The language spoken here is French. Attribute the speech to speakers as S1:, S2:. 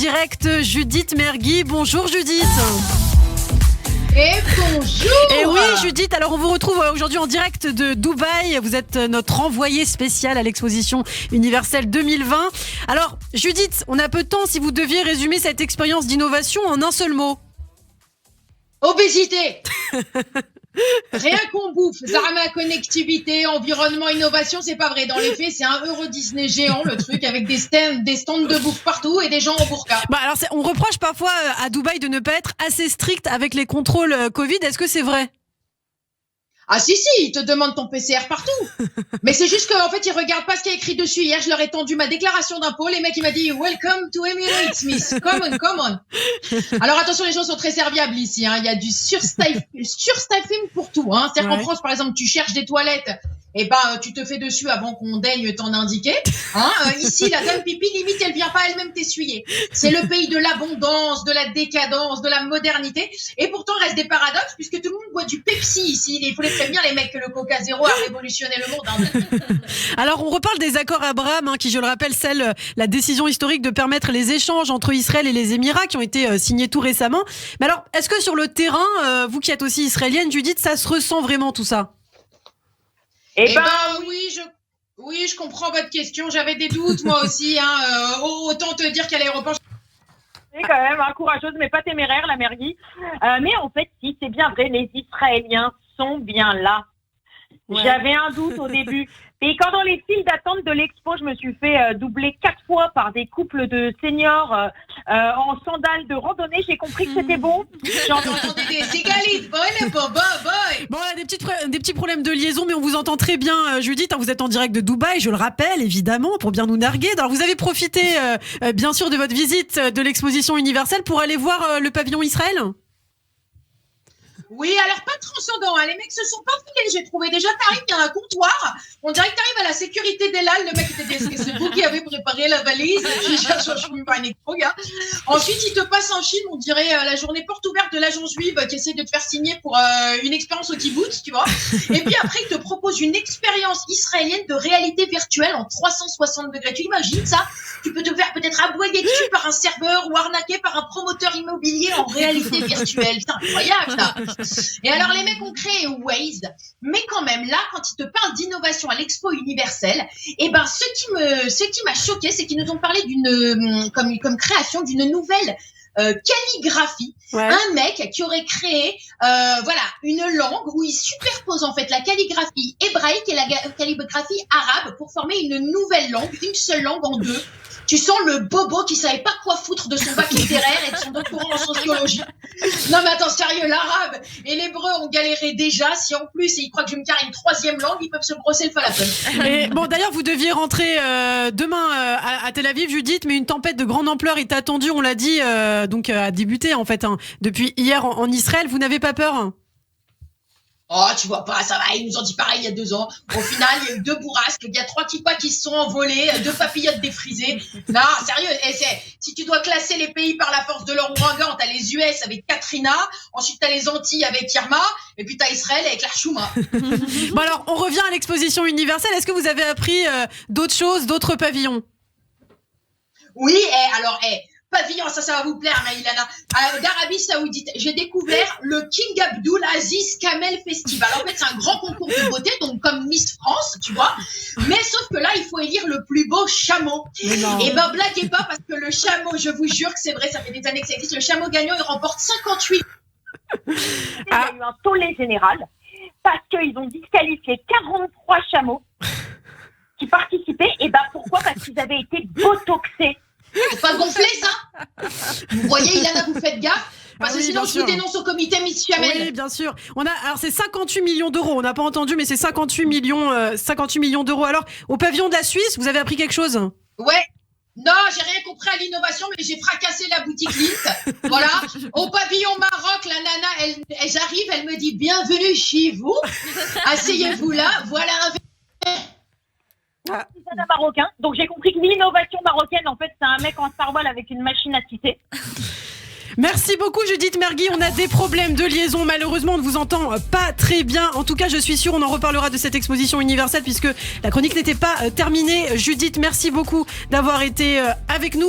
S1: direct Judith Mergui. Bonjour Judith.
S2: Et bonjour.
S1: Et oui Judith, alors on vous retrouve aujourd'hui en direct de Dubaï. Vous êtes notre envoyée spéciale à l'exposition universelle 2020. Alors Judith, on a peu de temps, si vous deviez résumer cette expérience d'innovation en un seul mot.
S2: Obésité. Rien qu'on bouffe, Zarma, connectivité, environnement, innovation, c'est pas vrai. Dans les faits, c'est un Euro Disney géant, le truc, avec des stands de bouffe partout et des gens en burqa.
S1: Alors on reproche parfois à Dubaï de ne pas être assez strict avec les contrôles Covid. Est-ce que c'est vrai ?
S2: Ah si, ils te demandent ton PCR partout. Mais c'est juste qu'en fait, ils regardent pas ce qu'il y a écrit dessus. Hier, je leur ai tendu ma déclaration d'impôt. Les mecs, ils m'ont dit « Welcome to Emirates, miss. Come on. » Alors attention, les gens sont très serviables ici. Hein. Il y a du surstaffing pour tout. Hein. C'est-à-dire qu'en France, par exemple, tu cherches des toilettes. Eh ben, tu te fais dessus avant qu'on daigne t'en indiquer. Hein. Ici, la dame pipi, limite, elle vient pas elle-même t'essuyer. C'est le pays de l'abondance, de la décadence, de la modernité. Et pourtant, il reste des paradoxes, puisque tout le monde boit du Pepsi ici. Il faut les prévenir, les mecs, que le Coca Zéro a révolutionné le monde. Hein.
S1: Alors, on reparle des accords Abraham, qui, je le rappelle, scellent la décision historique de permettre les échanges entre Israël et les Émirats, qui ont été signés tout récemment. Mais alors, est-ce que sur le terrain, vous qui êtes aussi israélienne, Judith, ça se ressent vraiment tout ça ?
S2: Oui, je comprends votre question. J'avais des doutes, moi aussi. Hein. Autant te dire qu'à l'aéroport...
S3: C'est quand même courageuse, mais pas téméraire, la Mergui. Mais en fait, si, c'est bien vrai, les Israéliens sont bien là. Ouais. J'avais un doute au début. Et quand dans les files d'attente de l'expo, je me suis fait doubler 4 fois par des couples de seniors en sandales de randonnée, j'ai compris que c'était bon.
S2: J'ai entendu des égalites, boy.
S1: Bon, on a des petits problèmes de liaison, mais on vous entend très bien, Judith. Vous êtes en direct de Dubaï, je le rappelle, évidemment, pour bien nous narguer. Alors, vous avez profité, bien sûr, de votre visite de l'exposition universelle pour aller voir le pavillon Israël ?
S2: Oui, alors pas transcendant, hein. Les mecs se sont pas filés, j'ai trouvé. Déjà, t'arrives, il y a un comptoir. On dirait que t'arrives à la sécurité d'Elal. Le mec était dit, c'est vous qui avez préparé la valise. Je suis pas un écro, gars. Ensuite, il te passe en Chine, on dirait la journée porte ouverte de l'agence juive qui essaie de te faire signer pour une expérience au kibbutz, tu vois. Et puis après, il te propose une expérience israélienne de réalité virtuelle en 360 degrés. Tu imagines ça? Tu peux te faire peut-être aboyer dessus par un serveur ou arnaquer par un promoteur immobilier en réalité virtuelle. C'est incroyable, ça. Et alors, les mecs ont créé Waze, mais quand même, là, quand ils te parlent d'innovation à l'Expo universelle, eh ben, ce qui m'a choqué, c'est qu'ils nous ont parlé comme création d'une nouvelle calligraphie. Ouais. Un mec qui aurait créé, une langue où il superpose en fait la calligraphie hébraïque et la calligraphie arabe pour former une nouvelle langue, une seule langue en deux. Tu sens le bobo qui savait pas quoi foutre de son bac littéraire et de son doctorat en sociologie. Non mais attends, sérieux, l'arabe et l'hébreu ont galéré déjà. Si en plus ils croient que je vais me carrer une troisième langue, ils peuvent se brosser le falafel.
S1: Et bon, d'ailleurs, vous deviez rentrer demain à Tel Aviv, Judith, mais une tempête de grande ampleur est attendue, on l'a dit, a débuté en fait depuis hier en Israël. Vous n'avez pas peur ?
S2: Oh, tu vois pas, ça va, ils nous ont dit pareil il y a 2 ans. Au final, il y a eu 2 bourrasques, il y a 3 kippas qui se sont envolés, 2 papillotes défrisées. Non, sérieux, si tu dois classer les pays par la force de leur ouragan, t'as les US avec Katrina, ensuite t'as les Antilles avec Irma, et puis t'as Israël avec la Chouma.
S1: Bon alors, on revient à l'exposition universelle. Est-ce que vous avez appris d'autres choses, d'autres pavillons ?
S2: Oui, pavillon, ça va vous plaire, Maïlana. D'Arabie Saoudite, j'ai découvert le King Abdul Aziz Kamel Festival. En fait, c'est un grand concours de beauté, donc comme Miss France, tu vois. Mais sauf que là, il faut élire le plus beau chameau. Et ben, blaguez pas, parce que le chameau, je vous jure que c'est vrai, ça fait des années que ça existe. Le chameau gagnant, il remporte 58.
S3: Il y a eu un tollé général, parce qu'ils ont disqualifié 43 chameaux qui participaient. Et ben, pourquoi ? Parce qu'ils avaient été botoxés.
S2: Faut pas gonfler ça. Vous voyez, Ilana, vous faites gaffe. Parce que sinon, je vous dénonce au comité Miss Chamel.
S1: Oui, bien sûr. Alors, c'est 58 millions d'euros. On n'a pas entendu, mais c'est 58 millions d'euros. Alors, au pavillon de la Suisse, vous avez appris quelque chose ?
S2: Ouais. Non, j'ai rien compris à l'innovation, mais j'ai fracassé la boutique Lint. Voilà. Au pavillon Maroc, la nana, elle arrive, elle me dit bienvenue chez vous. Asseyez-vous là. Voilà un verre.
S3: C'est un marocain, donc j'ai compris que l'innovation marocaine, en fait, c'est un mec en Star-Wars avec une machine à tisser.
S1: Merci beaucoup Judith Mergui, on a des problèmes de liaison, malheureusement on ne vous entend pas très bien. En tout cas je suis sûre on en reparlera de cette exposition universelle puisque la chronique n'était pas terminée. Judith, merci beaucoup d'avoir été avec nous.